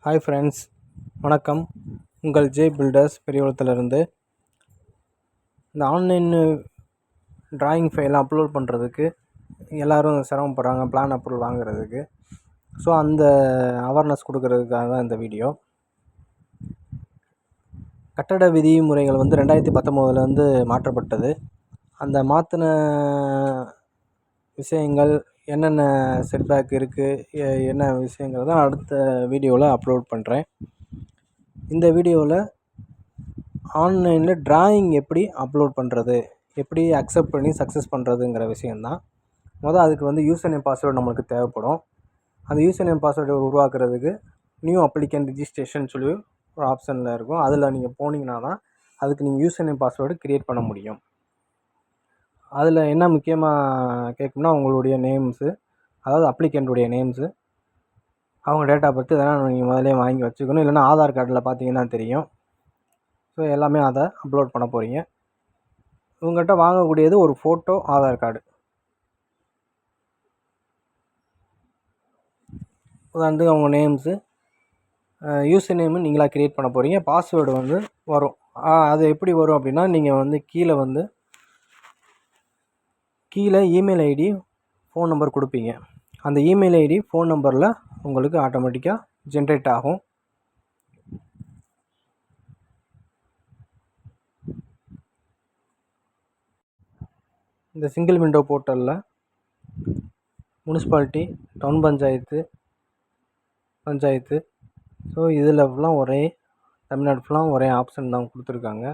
Hi friends, வணக்கம். உங்கள் J filters பெரியகுளத்திலிருந்து. இந்த ஆன்லைன் டிராயிங் ஃபைலை அப்லோட் பண்ணுறதுக்கு எல்லோரும் சிரமப்படுறாங்க, பிளான் அப்ரூவல் வாங்குறதுக்கு. ஸோ அந்த அவேர்னஸ் கொடுக்கறதுக்காக தான் இந்த வீடியோ. கட்டட விதிமுறைகள் 2019 மாற்றப்பட்டது. அந்த மாற்றின விஷயங்கள் என்னென்ன செட்பேக் இருக்குது, என்ன விஷயங்கள் தான் அடுத்த வீடியோவில் அப்லோட் பண்ணுறேன். இந்த வீடியோவில் ஆன்லைனில் டிராயிங் எப்படி அப்லோட் பண்ணுறது, எப்படி அக்செப்ட் பண்ணி சக்ஸஸ் பண்ணுறதுங்கிற விஷயந்தான். அதுக்கு யூசர் நேம் பாஸ்வேர்டு நம்மளுக்கு தேவைப்படும். அந்த யூசர் நேம் பாஸ்வேர்டு உருவாக்குறதுக்கு நியூ அப்ளிகேண்ட் ரிஜிஸ்ட்ரேஷன் சொல்லி ஒரு ஆப்ஷனில் இருக்கும். அதில் நீங்கள் போனீங்கன்னா தான் அதுக்கு நீங்கள் யூசர் நேம் பாஸ்வேர்டு க்ரியேட் பண்ண முடியும். அதில் என்ன முக்கியமாக கேட்கும்னா உங்களுடைய நேம்ஸு, அதாவது அப்ளிகண்ட்டுடைய நேம்ஸு, அவங்க டேட் ஆஃப் பர்த் இதெல்லாம் நீங்கள் முதலே வாங்கி வச்சுக்கணும். இல்லைனா ஆதார் கார்டில் பார்த்தீங்கன்னா தெரியும். ஸோ எல்லாமே அதை அப்லோட் பண்ண போகிறீங்க. உங்கள்கிட்ட வாங்கக்கூடியது ஒரு ஃபோட்டோ, ஆதார் கார்டு. உதாரணத்துக்கு அவங்க நேம்ஸு, யூசர் நேமு நீங்களாக க்ரியேட் பண்ண போகிறீங்க. பாஸ்வேர்டு வரும். அது எப்படி வரும் அப்படின்னா, நீங்கள் கீழே இமெயில் ஐடி, ஃபோன் நம்பர் கொடுப்பீங்க. அந்த இமெயில் ஐடி, ஃபோன் நம்பரில் உங்களுக்கு ஆட்டோமேட்டிக்காக ஜென்ரேட் ஆகும். இந்த சிங்கிள் விண்டோ போர்ட்டலில் முனிசிபாலிட்டி, டவுன் பஞ்சாயத்து, ஸோ இதில் ஃபுல்லாக தமிழ்நாடு ஃபுல்லாக ஒரே ஆப்ஷன் தான் கொடுத்துருக்காங்க.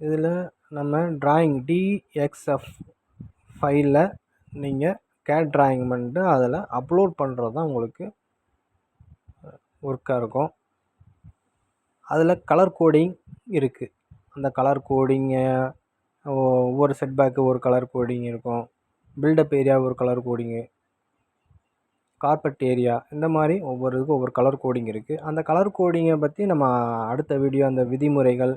இதில் நம்ம டிராயிங் டிஎக்ஸ்எஃப் ஃபைலில் நீங்கள் கேட் டிராயிங் பண்ணிட்டு அதில் அப்லோட் பண்ணுறது தான் உங்களுக்கு ஒர்க்காக இருக்கும். அதில் கலர் கோடிங் இருக்குது. அந்த கலர் கோடிங்கை ஒவ்வொரு செட்பேக்கு ஒரு கலர் கோடிங் இருக்கும். பில்டப் ஏரியா ஒரு கலர் கோடிங்கு, கார்பெட் ஏரியா, இந்த மாதிரி ஒவ்வொருக்கும் ஒவ்வொரு கலர் கோடிங் இருக்குது. அந்த கலர் கோடிங்கை பற்றி நம்ம அடுத்த வீடியோ, அந்த விதிமுறைகள்,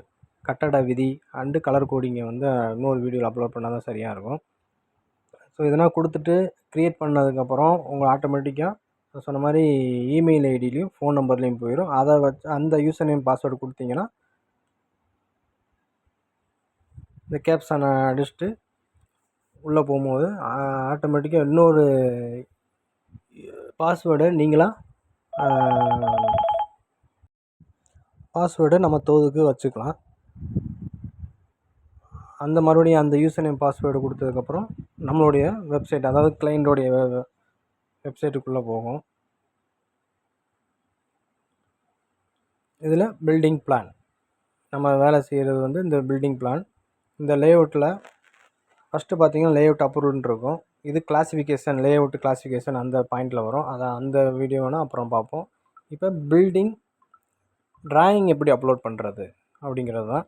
கட்டட விதி அண்டு கலர் கோடிங்கை இன்னொரு வீடியோவில் அப்லோட் பண்ணால் தான் சரியாக இருக்கும். ஸோ இதெல்லாம் கொடுத்துட்டு க்ரியேட் பண்ணதுக்கப்புறம் உங்கள் ஆட்டோமேட்டிக்காக சொன்ன மாதிரி இமெயில் ஐடியிலையும் ஃபோன் நம்பர்லேயும் போயிடும். அதை வச்சு அந்த யூசர் நேம் பாஸ்வேர்டு கொடுத்தீங்கன்னா இந்த கேப்ஷனை அடிச்சுட்டு உள்ளே போகும்போது ஆட்டோமேட்டிக்காக இன்னொரு பாஸ்வேர்டை பாஸ்வேர்டை நம்ம தோதுக்கு வச்சுக்கலாம். அந்த மறுபடியும் அந்த யூசர் நேம் பாஸ்வேர்டு கொடுத்ததுக்கப்புறம் நம்மளுடைய வெப்சைட், அதாவது கிளைண்ட்டோடைய வெப்சைட்டுக்குள்ளே போகும். இதில் பில்டிங் பிளான் நம்ம வேலை செய்கிறது இந்த பில்டிங் பிளான். இந்த லேஅவுட்டில் ஃபஸ்ட்டு பார்த்தீங்கன்னா லேஅவுட் அப்ரூவ்டுன்னு இருக்கும். இது கிளாஸிஃபிகேஷன், லேஅவுட் கிளாஸிஃபிகேஷன் அந்த பாயிண்டில் வரும். அந்த வீடியோ வேணால் அப்புறம் பார்ப்போம். இப்போ பில்டிங் டிராயிங் எப்படி அப்லோட் பண்ணுறது அப்படிங்கிறது தான்.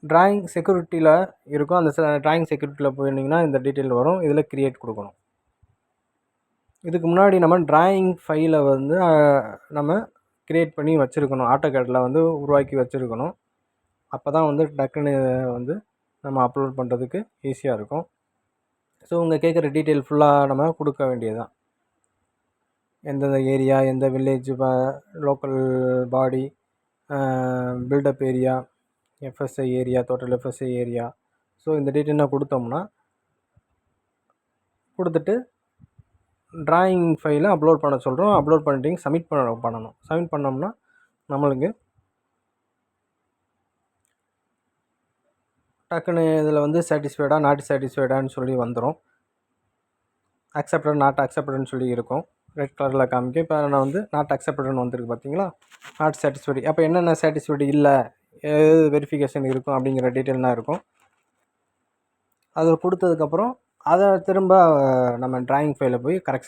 டிராயிங் செக்யூரிட்டியில் இருக்கும். அந்த டிராயிங் செக்யூரிட்டியில் போயிருந்தீங்கன்னா இந்த டீட்டெயில் வரும். இதில் க்ரியேட் கொடுக்கணும். இதுக்கு முன்னாடி நம்ம டிராயிங் ஃபைலை நம்ம க்ரியேட் பண்ணி வச்சுருக்கணும். ஆட்டோகேடில் உருவாக்கி வச்சுருக்கணும். அப்போ தான் டக்குன்னு நம்ம அப்லோட் பண்ணுறதுக்கு ஈஸியாக இருக்கும். ஸோ உங்கள் கேட்குற டீட்டெயில் ஃபுல்லாக நம்ம கொடுக்க வேண்டியது தான். எந்தெந்த ஏரியா, எந்த village, local body, build up area, FSI area, total FSI area. So இந்த டீட்டெயிலாக கொடுத்துட்டு டிராயிங் ஃபைலை அப்லோட் பண்ண சொல்கிறோம். அப்லோட் பண்ணிட்டீங்க, சப்மிட் பண்ணணும். சப்மிட் பண்ணோம்னா நம்மளுக்கு டக்குன்னு இதில் சாட்டிஸ்ஃபைடாக, நாட் சாட்டிஸ்ஃபைடான்னு சொல்லி வந்துடும். அக்செப்டட், நாட் அக்செப்டட்னு சொல்லி இருக்கும். ரெட் கலரில் காமிக்கும். இப்போ நான் நாட் அக்செப்டட்னு வந்திருக்கு பார்த்தீங்களா, நாட் சாட்டிஸ்ஃபைடு. அப்போ என்னென்ன சாட்டிஸ்ஃபைடு இல்லை, எது வெரிஃபிகேஷன் இருக்கும் அப்படிங்கிற டீட்டெயிலாம் இருக்கும். அதை கொடுத்ததுக்கப்புறம் அதை திரும்ப நம்ம டிராயிங் ஃபைலில் போய் கரெக்ஷன்